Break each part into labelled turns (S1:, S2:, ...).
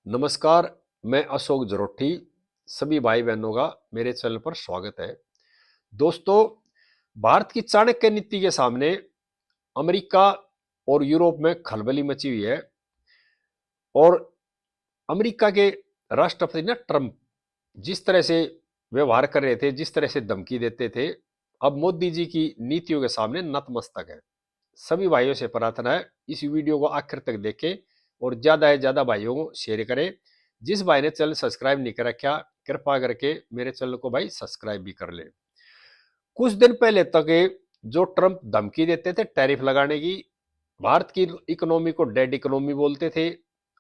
S1: नमस्कार। मैं अशोक जरोठी। सभी भाई बहनों का मेरे चैनल पर स्वागत है। दोस्तों, भारत की चाणक्य नीति के सामने अमेरिका और यूरोप में खलबली मची हुई है। और अमेरिका के राष्ट्रपति ना ट्रंप जिस तरह से व्यवहार कर रहे थे, जिस तरह से धमकी देते थे, अब मोदी जी की नीतियों के सामने नतमस्तक है। सभी भाइयों से प्रार्थना है इस वीडियो को आखिर तक देखें और ज्यादा से ज्यादा भाइयों को शेयर करें। जिस भाई ने चैनल सब्सक्राइब नहीं कर रखा, कृपा करके मेरे चैनल को भाई सब्सक्राइब भी कर ले। कुछ दिन पहले तक जो ट्रंप धमकी देते थे टैरिफ लगाने की, भारत की इकोनॉमी को डेड इकोनॉमी बोलते थे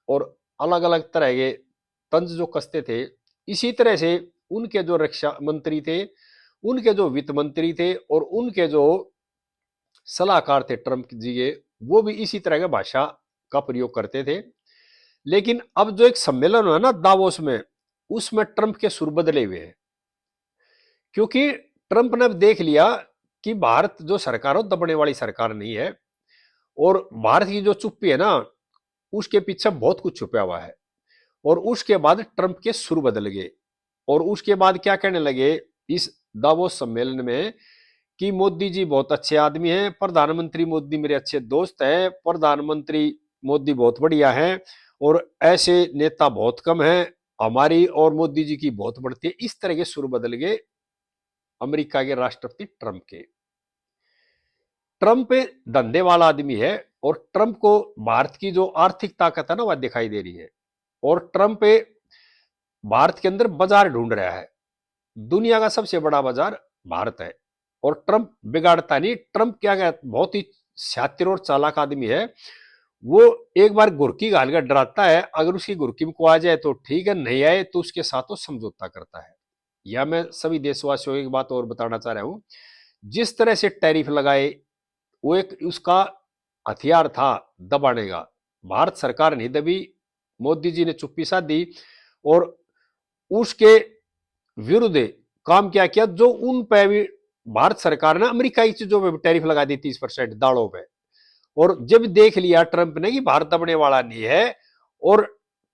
S1: और अलग अलग तरह के तंज जो कसते थे, इसी तरह से उनके जो रक्षा मंत्री थे, उनके जो वित्त मंत्री थे और उनके जो सलाहकार थे ट्रंप जी के, वो भी इसी तरह की भाषा का प्रयोग करते थे। लेकिन अब जो एक सम्मेलन हुआ ना दावोस में, उसमें ट्रंप के सुर बदले हुए हैं। क्योंकि ट्रंप ने देख लिया कि भारत जो सरकार हो दबने वाली सरकार नहीं है और भारत की जो चुप्पी है ना, उसके पीछे बहुत कुछ छुपा हुआ है। और उसके बाद ट्रंप के सुर बदल गए और उसके बाद क्या कहने लगे इस दावोस सम्मेलन में कि मोदी जी बहुत अच्छे आदमी हैं, प्रधानमंत्री मोदी मेरे अच्छे दोस्त हैं, प्रधानमंत्री मोदी बहुत बढ़िया हैं और ऐसे नेता बहुत कम हैं, हमारी और मोदी जी की बहुत बढ़ती है। इस तरह के सुर बदल गए अमेरिका के राष्ट्रपति ट्रंप के। ट्रंप धंधे वाला आदमी है और ट्रंप को भारत की जो आर्थिक ताकत है ना वह दिखाई दे रही है। और ट्रंप भारत के अंदर बाजार ढूंढ रहा है। दुनिया का सबसे बड़ा बाजार भारत है और ट्रंप बिगाड़ता नहीं। ट्रंप क्या कहता, बहुत ही शातिर और चालाक आदमी है। वो एक बार गुरकी घाल कर डराता है, अगर उसकी गुरकी में को आ जाए तो ठीक है, नहीं आए तो उसके साथ वो समझौता करता है। या मैं सभी देशवासियों को एक बात और बताना चाह रहा हूं, जिस तरह से टैरिफ लगाए वो एक उसका हथियार था दबाने का। भारत सरकार नहीं दबी, मोदी जी ने चुप्पी साध दी और उसके विरुद्ध काम क्या किया, जो उन पे भी भारत सरकार ने अमेरिका की चीजों पे टैरिफ लगा दी 30% दालों पे। और जब देख लिया ट्रंप ने कि भारत दबने वाला नहीं है और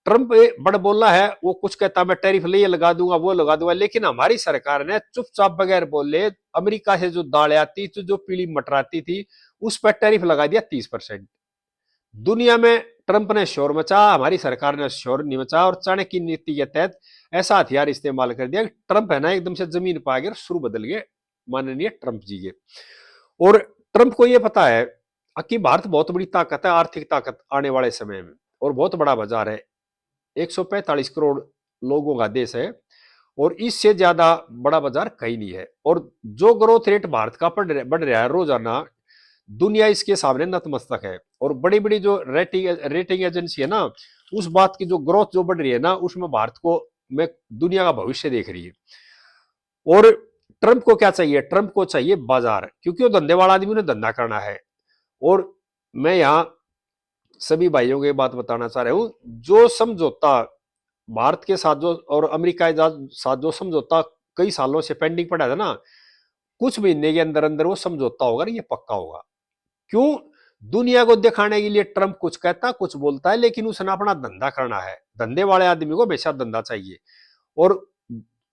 S1: ट्रंप बड़ बोला है, वो कुछ कहता मैं टैरिफ ले लगा दूंगा वो लगा दूंगा, लेकिन हमारी सरकार ने चुपचाप बगैर बोले अमेरिका से जो दालें आती थी, जो पीली मटर आती थी, उस पर टैरिफ लगा दिया 30%। दुनिया में ट्रंप ने शोर मचा, हमारी सरकार ने शोर नहीं मचा और चाणक्य नीति के तहत ऐसा हथियार इस्तेमाल कर दिया। ट्रंप है ना एकदम से जमीन पर आ गए, सुर बदल गए माननीय ट्रंप जी के। और ट्रंप को यह पता है कि भारत बहुत बड़ी ताकत है, आर्थिक ताकत आने वाले समय में, और बहुत बड़ा बाजार है। 145 करोड़ लोगों का देश है और इससे ज्यादा बड़ा बाजार कहीं नहीं है। और जो ग्रोथ रेट भारत का बढ़ रहा है रोजाना, दुनिया इसके सामने नतमस्तक है। और बड़ी बड़ी जो रेटिंग एजेंसी है ना, उस बात की जो ग्रोथ जो बढ़ रही है ना, उसमें भारत को में दुनिया का भविष्य देख रही है। और ट्रंप को क्या चाहिए? ट्रंप को चाहिए बाजार, क्योंकि वो धंधे वाला आदमी, उन्हें धंधा करना है। और मैं यहां सभी भाइयों को ये बात बताना चाह रहा हूं, जो समझौता भारत के साथ जो और अमेरिका के साथ जो समझौता कई सालों से पेंडिंग पड़ा था ना, कुछ महीने के अंदर अंदर वो समझौता होगा, ये पक्का होगा। क्यों? दुनिया को दिखाने के लिए ट्रंप कुछ कहता कुछ बोलता है, लेकिन उसने अपना धंधा करना है। धंधे वाले आदमी को हमेशा धंधा चाहिए और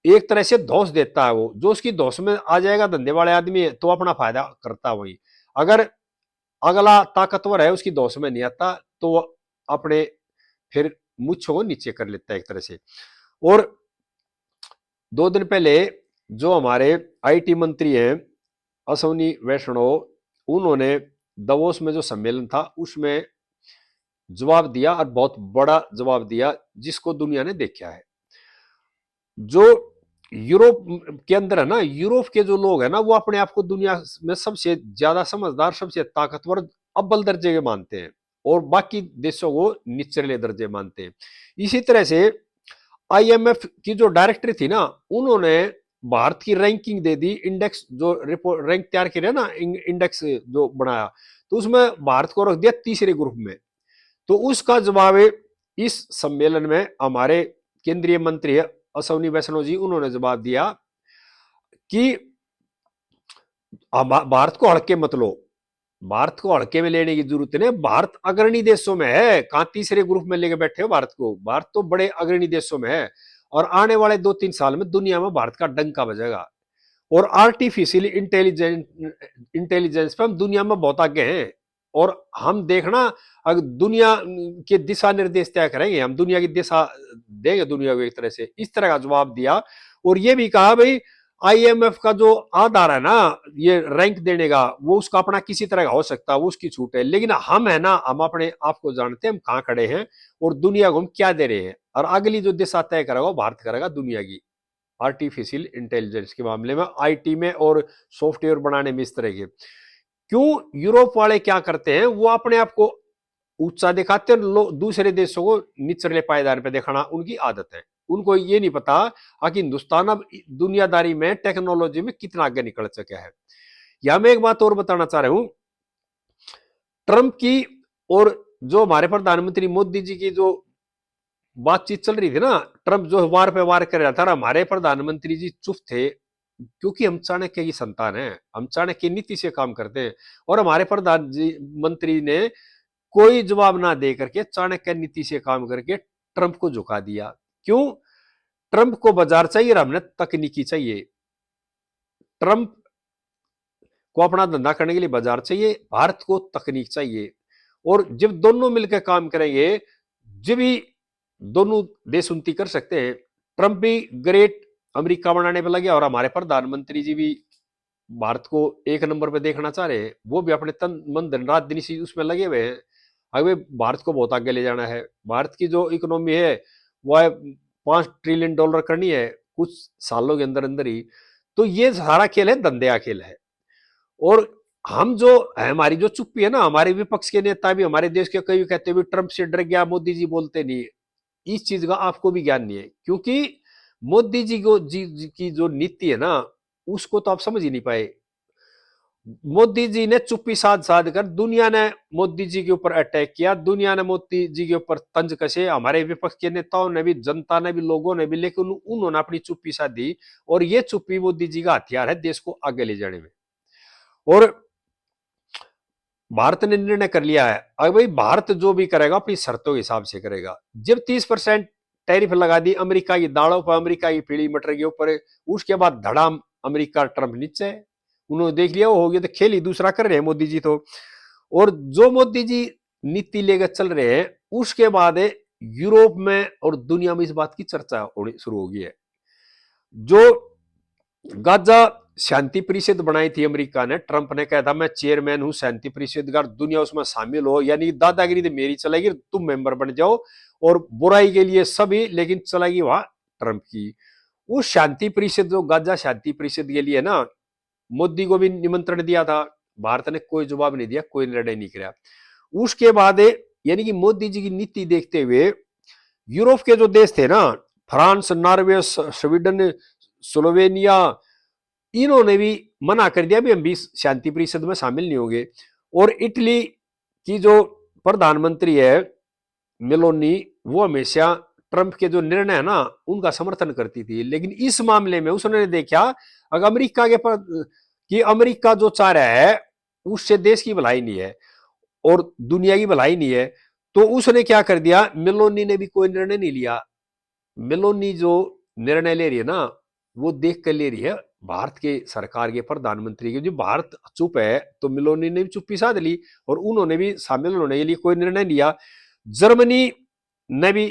S1: एक तरह से धौंस देता है वो, जो उसकी धौंस में आ जाएगा धंधे वाले आदमी तो अपना फायदा करता है वही। अगर अगला ताकतवर है उसकी धौंस में नहीं आता तो वो अपने फिर मुच्छों को नीचे कर लेता है एक तरह से। और 2 दिन पहले जो हमारे आईटी मंत्री हैं अश्विनी वैष्णव, उन्होंने दवोस में जो सम्मेलन था उसमें जवाब दिया और बहुत बड़ा जवाब दिया, जिसको दुनिया ने देखा है। जो यूरोप के अंदर है ना, यूरोप के जो लोग हैं ना, वो अपने आप को दुनिया में सबसे ज्यादा समझदार, सबसे ताकतवर, अव्वल दर्जे के मानते हैं और बाकी देशों को निचले दर्जे मानते हैं। इसी तरह से आईएमएफ की जो डायरेक्टर थी ना, उन्होंने भारत की रैंकिंग दे दी, इंडेक्स जो रिपोर्ट रैंक तैयार किया ना, इंडेक्स जो बनाया, तो उसमें भारत को रख दिया तीसरे ग्रुप में। तो उसका जवाब इस सम्मेलन में हमारे केंद्रीय मंत्री अश्विनी वैष्णव जी, उन्होंने जवाब दिया कि भारत को हड़के मत लो, भारत को हल्के में लेने की जरूरत नहीं। भारत अग्रणी देशों में है, कहां तीसरे ग्रुप में लेके बैठे हो भारत को? भारत तो बड़े अग्रणी देशों में है और आने वाले 2-3 साल में दुनिया में भारत का डंका बजेगा। और आर्टिफिशियल इंटेलिजेंस पे हम दुनिया में बहुत आगे हैं। और हम देखना, अगर दुनिया के दिशा निर्देश तय करेंगे, हम दुनिया की दिशा देंगे दुनिया को एक तरह से, इस तरह का जवाब दिया। और ये भी कहा भाई आईएमएफ का जो आधार है ना ये रैंक देने का, वो उसका अपना किसी तरह का हो सकता है, वो उसकी छूट है, लेकिन हम है ना, हम अपने आप को जानते हैं हम कहाँ खड़े हैं और दुनिया को हम क्या दे रहे हैं। और अगली जो दिशा तय करेगा वो भारत करेगा दुनिया की आर्टिफिशियल इंटेलिजेंस के मामले में, आईटी में और सॉफ्टवेयर बनाने में इस तरह के। क्यों यूरोप वाले क्या करते हैं, वो अपने आप को ऊंचा दिखाते हैं, दूसरे देशों को निचले पायदान पे दिखाना उनकी आदत है। उनको ये नहीं पता कि हिंदुस्तान अब दुनियादारी में टेक्नोलॉजी में कितना आगे निकल चुका है। यहां मैं एक बात और बताना चाह रहा हूं, ट्रंप की और जो हमारे प्रधानमंत्री मोदी जी की जो बातचीत चल रही थी ना, ट्रंप जो वार पे वार कर रहा था, हमारे प्रधानमंत्री जी चुप थे, क्योंकि हम चाणक्य की संतान हैं, हम चाणक्य नीति से काम करते हैं। और हमारे प्रधानमंत्री ने कोई जवाब ना दे करके चाणक्य नीति से काम करके ट्रंप को झुका दिया। क्यों? ट्रंप को बाजार चाहिए और हमने तकनीकी चाहिए। ट्रंप को अपना धंधा करने के लिए बाजार चाहिए, भारत को तकनीक चाहिए। और जब दोनों मिलकर काम करेंगे, जब भी दोनों देश उन्नति कर सकते हैं। ट्रंप भी ग्रेट अमेरिका बनाने पर लगे और हमारे प्रधानमंत्री जी भी भारत को एक नंबर पे देखना चाह रहे हैं। वो भी अपने तन मन धन रात दिन इसी उसमें लगे हुए हैं। अगर भारत को बहुत आगे ले जाना है, भारत की जो इकोनॉमी है वो है $5 ट्रिलियन करनी है कुछ सालों के अंदर अंदर ही। तो ये सारा खेल है, धंधे का खेल है। और हम जो हमारी जो चुप्पी है ना, हमारे विपक्ष के नेता भी, हमारे देश के कई कहते हुए ट्रंप से डर गया, मोदी जी बोलते नहीं, इस चीज का आपको भी ज्ञान नहीं है। क्योंकि मोदी जी की जो नीति है ना, उसको तो आप समझ ही नहीं पाए। मोदी जी ने चुप्पी साध साध कर, दुनिया ने मोदी जी के ऊपर अटैक किया, दुनिया ने मोदी जी के ऊपर तंज कसे, हमारे विपक्ष के नेताओं ने भी, जनता ने भी, लोगों ने भी, लेकिन उन्होंने अपनी चुप्पी साधी। और ये चुप्पी मोदी जी का हथियार है देश को आगे ले जाने में। और भारत ने निर्णय कर लिया है, अब भाई भारत जो भी करेगा अपनी शर्तों के हिसाब से करेगा। जब 30% टैरिफ लगा दी अमेरिका की दालों पर, अमेरिका की पीली मटर के ऊपर, उसके बाद धड़ाम अमेरिका ट्रंप नीचे। उन्होंने देख लिया वो हो गया तो खेल ही दूसरा कर रहे हैं मोदी जी तो। और जो मोदी जी नीति लेकर चल रहे हैं, उसके बाद यूरोप में और दुनिया में इस बात की चर्चा होनी शुरू हो गई है। जो गाजा शांति परिषद बनाई थी अमेरिका ने, ट्रंप ने कहा था मैं चेयरमैन हूं शांति परिषद का, दुनिया उसमें शामिल हो, यानी दादागिरी तो मेरी चलेगी, तुम मेंबर बन जाओ, और बुराई के लिए सभी, लेकिन चलेगी वहां ट्रंप की। उस शांति परिषद, जो गाजा शांति परिषद के लिए ना, मोदी को भी निमंत्रण दिया था, भारत ने कोई जवाब नहीं दिया, कोई निर्णय नहीं किया। उसके बाद यानी कि मोदी जी की नीति देखते हुए यूरोप के जो देश थे ना, फ्रांस, नॉर्वे, स्वीडन, स्लोवेनिया, इन्होंने भी मना कर दिया भी हम भी शांति परिषद में शामिल नहीं होंगे। और इटली की जो प्रधानमंत्री है मेलोनी, वो हमेशा ट्रंप के जो निर्णय है ना उनका समर्थन करती थी। लेकिन इस मामले में उसने देखा अगर अमेरिका के पर कि अमेरिका जो चाह रहा है उससे देश की भलाई नहीं है और दुनिया की भलाई नहीं है, तो उसने क्या कर दिया, मेलोनी ने भी कोई निर्णय नहीं लिया। मेलोनी जो निर्णय ले रही है ना, वो देख कर ले रही है भारत के सरकार के प्रधानमंत्री के। जो भारत चुप है तो मेलोनी ने भी चुप्पी साध ली और उन्होंने भी शामिल होने के लिए कोई निर्णय लिया। जर्मनी ने भी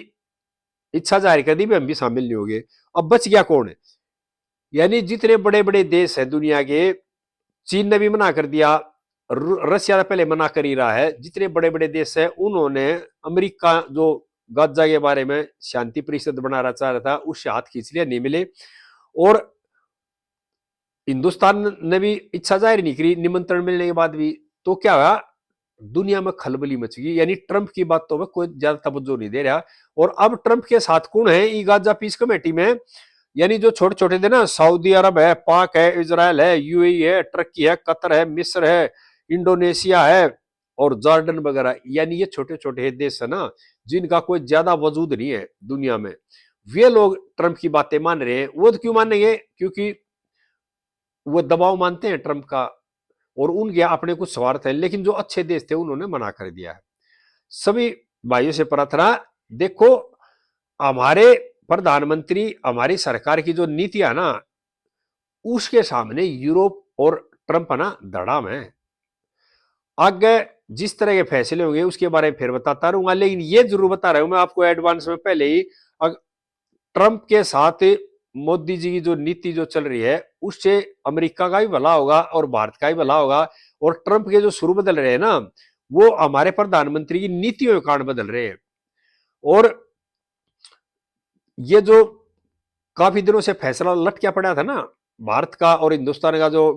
S1: इच्छा जाहिर कर दी भी हम भी शामिल नहीं होंगे। अब बच गया कौन है, यानी जितने बड़े बड़े देश हैं दुनिया के, चीन ने भी मना कर दिया, रशिया ने पहले मना कर ही रहा है, जितने बड़े बड़े देश हैं उन्होंने अमेरिका जो गाजा के बारे में शांति परिषद बनाना चाह रहा था उससे हाथ खींच लिया, नहीं मिले। और हिंदुस्तान ने भी इच्छा जाहिर नहीं करी निमंत्रण मिलने के बाद भी। तो क्या हुआ, दुनिया में खलबली मच गई, यानी ट्रंप की बातों में कोई ज्यादा तवज्जो नहीं दे रहा। और अब ट्रंप के साथ कौन है ई गाजा पीस कमेटी में, यानी जो छोटे छोटे थे ना, सऊदी अरब है, पाक है, इजराइल है, यूएई है, टर्की है, कतर है, मिस्र है, इंडोनेशिया है और जॉर्डन वगैरह, यानी ये छोटे छोटे देश है ना जिनका कोई ज्यादा वजूद नहीं है दुनिया में, वे लोग ट्रंप की बातें मान रहे हैं। वो तो क्यों मानेंगे, क्योंकि वो दबाव मानते हैं ट्रंप का। और उनके अपने कुछ स्वार्थ है, लेकिन जो अच्छे देश थे उन्होंने मना कर दिया है। सभी भाइयों से प्रार्थना, देखो हमारे प्रधानमंत्री, हमारी सरकार की जो नीतियां ना, उसके सामने यूरोप और ट्रंप ना धड़ाम है। आगे जिस तरह के फैसले होंगे उसके बारे में फिर बताता रहूंगा, लेकिन ये जरूर बता रहा हूं मैं आपको एडवांस में पहले ही, ट्रंप के साथ मोदी जी की जो नीति जो चल रही है उससे अमेरिका का भी भला होगा और भारत का भी भला होगा। और ट्रंप के जो सुर बदल रहे हैं ना, वो हमारे प्रधानमंत्री की नीतियों के कारण बदल रहे हैं। और ये जो काफी दिनों से फैसला लटका पड़ा था ना, भारत का और हिंदुस्तान का जो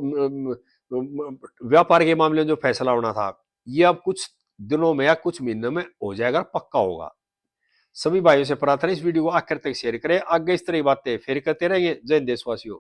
S1: व्यापार के मामले में जो फैसला होना था, ये अब कुछ दिनों में या कुछ महीनों में हो जाएगा, पक्का होगा। सभी भाइयों से प्रार्थना इस वीडियो को आखिर तक शेयर करें, आगे इस तरह की बातें फिर करते रहेंगे। जय हिंद देशवासियों।